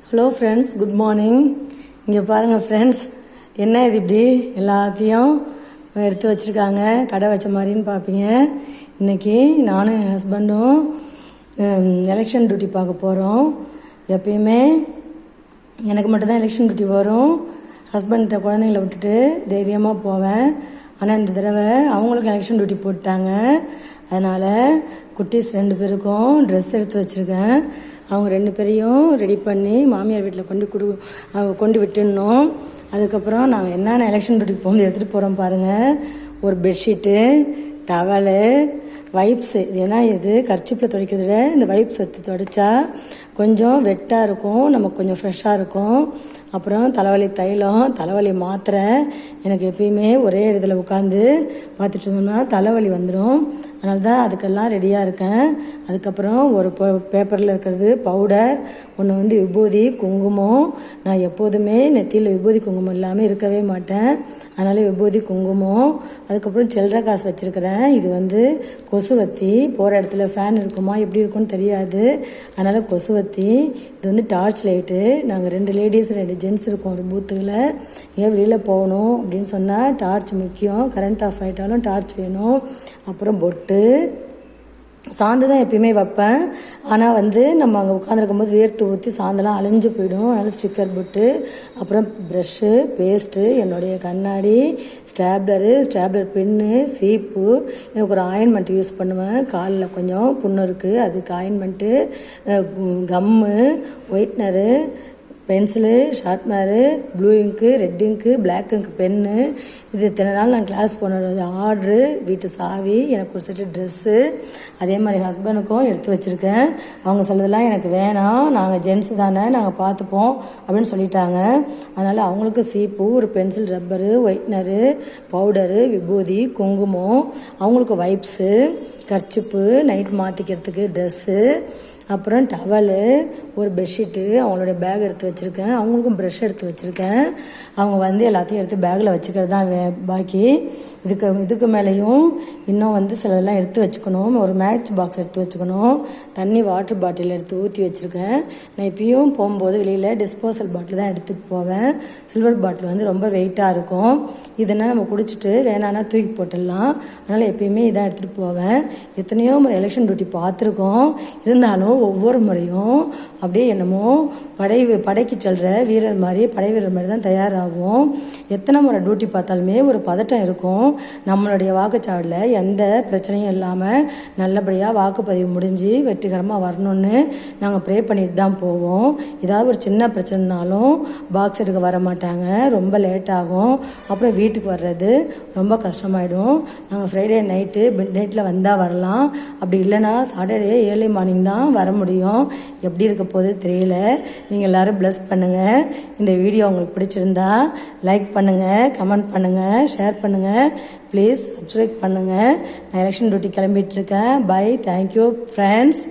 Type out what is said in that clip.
Hello friends, good morning. இங்கே பாருங்கள் friends, என்ன இது இப்படி எல்லாத்தையும் எடுத்து வச்சுருக்காங்க, கடை வச்ச மாதிரின்னு பார்ப்பீங்க. இன்றைக்கி நானும் என் ஹஸ்பண்டும் எலெக்ஷன் டியூட்டி பார்க்க போகிறோம். எப்பயுமே எனக்கு மட்டும்தான் எலெக்ஷன் டியூட்டி வரும். ஹஸ்பண்ட்ட குழந்தைங்கள விட்டுட்டு தைரியமாக போவேன். ஆனால் இந்த தடவை அவங்களுக்கு எலெக்ஷன் டியூட்டி போட்டாங்க. அதனால் குட்டீஸ் 2 பேருக்கும் ட்ரெஸ் எடுத்து வச்சுருக்கேன். அவங்க 2 பேரையும் ரெடி பண்ணி மாமியார் வீட்டில் கொண்டு விட்டுடணும். அதுக்கப்புறம் நாங்கள் என்னென்ன எலெக்ஷன் டியூட்டிக்கு போகும்போது எடுத்துகிட்டு போகிறோம் பாருங்கள். ஒரு பெட்ஷீட்டு, டவலு, வைப்ஸு. இது ஏன்னா இது கர்ச்சிப்பில் துடைக்கிறத இந்த வைப்ஸ் எடுத்து துடைச்சா கொஞ்சம் வெட்டாக இருக்கும், நமக்கு கொஞ்சம் ஃப்ரெஷ்ஷாக இருக்கும். அப்புறம் தலைவலி தைலம், தலைவலி மாத்திரை. எனக்கு எப்பயுமே ஒரே இடத்துல உட்காந்து பார்த்துட்டு இருந்தோம்னா தலைவலி வந்துடும். அதனால தான் அதுக்கெல்லாம் ரெடியாக இருக்கேன். அதுக்கப்புறம் ஒரு பேப்பரில் இருக்கிறது பவுடர், ஒன்று விபூதி, குங்குமம். நான் எப்போதுமே நெத்தியில் விபூதி குங்குமம் இல்லாமல் இருக்கவே மாட்டேன். அதனால் விபூதி, குங்குமம். அதுக்கப்புறம் சில்லறை காசு வச்சுருக்கிறேன். இது கொசுவத்தி. போகிற இடத்துல ஃபேன் இருக்குமா எப்படி இருக்கும்னு தெரியாது, அதனால் கொசுவத்தி. இது டார்ச் லைட்டு. நாங்கள் 2 லேடிஸ் 2 ஜென்ட்ஸ் இருக்கோம் ஒரு பூத்தில். ஏன் வெளியில் போகணும் அப்படின்னு சொன்னால் டார்ச் முக்கியம். கரண்ட் ஆஃப் ஆகிட்டாலும் டார்ச் வேணும். அப்புறம் பொட்டு, சாந்து தான் எப்பயுமே வைப்பேன். ஆனால் நம்ம அங்கே உட்காந்துருக்கும் போது வேர்த்து ஊற்றி சாந்தெல்லாம் அழிஞ்சு போயிடும். அதனால் ஸ்டிக்கர் பொட்டு, அப்புறம் ப்ரஷ்ஷு, பேஸ்ட்டு, என்னுடைய கண்ணாடி, ஸ்டாப்லர் பென்னு, சீப்பு. எனக்கு ஒரு ஆயின்மெண்ட் யூஸ் பண்ணுவேன். காலில் கொஞ்சம் புண்ணு இருக்குது, அதுக்கு ointment, gum, whitener, pencil, sharpener, blue ink, red ink, black ink pen. இது இத்தனை நாள் நான் கிளாஸ் போனது ஆர்டரு, வீட்டு சாவி, எனக்கு ஒரு செட்டு ட்ரெஸ்ஸு. அதே மாதிரி ஹஸ்பண்டுக்கும் எடுத்து வச்சுருக்கேன். அவங்க சொல்லதெல்லாம் எனக்கு வேணாம், நாங்கள் ஜென்ஸு தானே, நாங்கள் பார்த்துப்போம் அப்படின்னு சொல்லிட்டாங்க. அதனால் அவங்களுக்கு சீப்பு, ஒரு பென்சில், ரப்பரு, ஒயிட்னரு, பவுடரு, விபூதி, குங்குமம். அவங்களுக்கு வைப்ஸு, கர்ச்சிப்பு, நைட் மாற்றிக்கிறதுக்கு ட்ரெஸ்ஸு, அப்புறம் டவலு, ஒரு பெட்ஷீட்டு, அவங்களுடைய பேக் எடுத்து வச்சுருக்கேன். அவங்களுக்கும் ப்ரஷ் எடுத்து வச்சுருக்கேன். அவங்க எல்லாத்தையும் எடுத்து பேக்கில் வச்சுக்கிறது தான் பாக்கி. இதுக்கு மேலேயும் இன்னும் சிலதெல்லாம் எடுத்து வச்சுக்கணும். ஒரு மேட்ச் பாக்ஸ் எடுத்து வச்சுக்கணும். தண்ணி, வாட்டர் பாட்டில் எடுத்து ஊற்றி வச்சுருக்கேன். நான் இப்பயும் போகும்போது வெளியில் டிஸ்போசல் பாட்டில் தான் எடுத்துகிட்டு போவேன். சில்வர் பாட்டில் ரொம்ப வெயிட்டாக இருக்கும். இதனால் நம்ம குடிச்சிட்டு வேணான்னா தூக்கி போட்டுடலாம். அதனால் எப்பயுமே இதான் எடுத்துகிட்டு போவேன். எத்தனையோ முறை எலெக்ஷன் டியூட்டி பார்த்துருக்கோம். இருந்தாலும் ஒவ்வொரு முறையும் அப்படியே என்னமோ படைக்கு செல்கிற வீரர் மாதிரி, படை வீரர் மாதிரி தான் தயாராகும். எத்தனை முறை டியூட்டி பார்த்தாலுமே ஒரு பதட்டம் இருக்கும். நம்மளுடைய வாக்குச்சாவடியில் எந்த பிரச்சனையும் இல்லாமல் நல்லபடியாக வாக்குப்பதிவு முடிஞ்சு வெற்றிகரமாக வரணும்னு நாங்கள் ப்ரே பண்ணிட்டு தான் போவோம். ஏதாவது ஒரு சின்ன பிரச்சனைனாலும் பாக்ஸ் எடுக்க வர மாட்டாங்க, ரொம்ப லேட் ஆகும். அப்புறம் வீட்டுக்கு வர்றது ரொம்ப கஷ்டமாயிடும். நாங்கள் ஃப்ரைடே நைட்டு மிட் நைட்டில் வந்தால் வரலாம், அப்படி இல்லைன்னா சாட்டர்டே ஏர்லி மார்னிங் தான் வர முடியும். எப்படி இருக்க போது தெரியல. நீங்கள் எல்லோரும் ப்ளஸ் பண்ணுங்கள். இந்த வீடியோ உங்களுக்கு பிடிச்சிருந்தா லைக் பண்ணுங்கள், கமெண்ட் பண்ணுங்கள், ஷேர் பண்ணுங்கள். ப்ளீஸ் சப்ஸ்கிரைப் பண்ணுங்கள். நான் எலெக்ஷன் டியூட்டி கிளம்பிட்டுருக்கேன். பை. Thank you friends.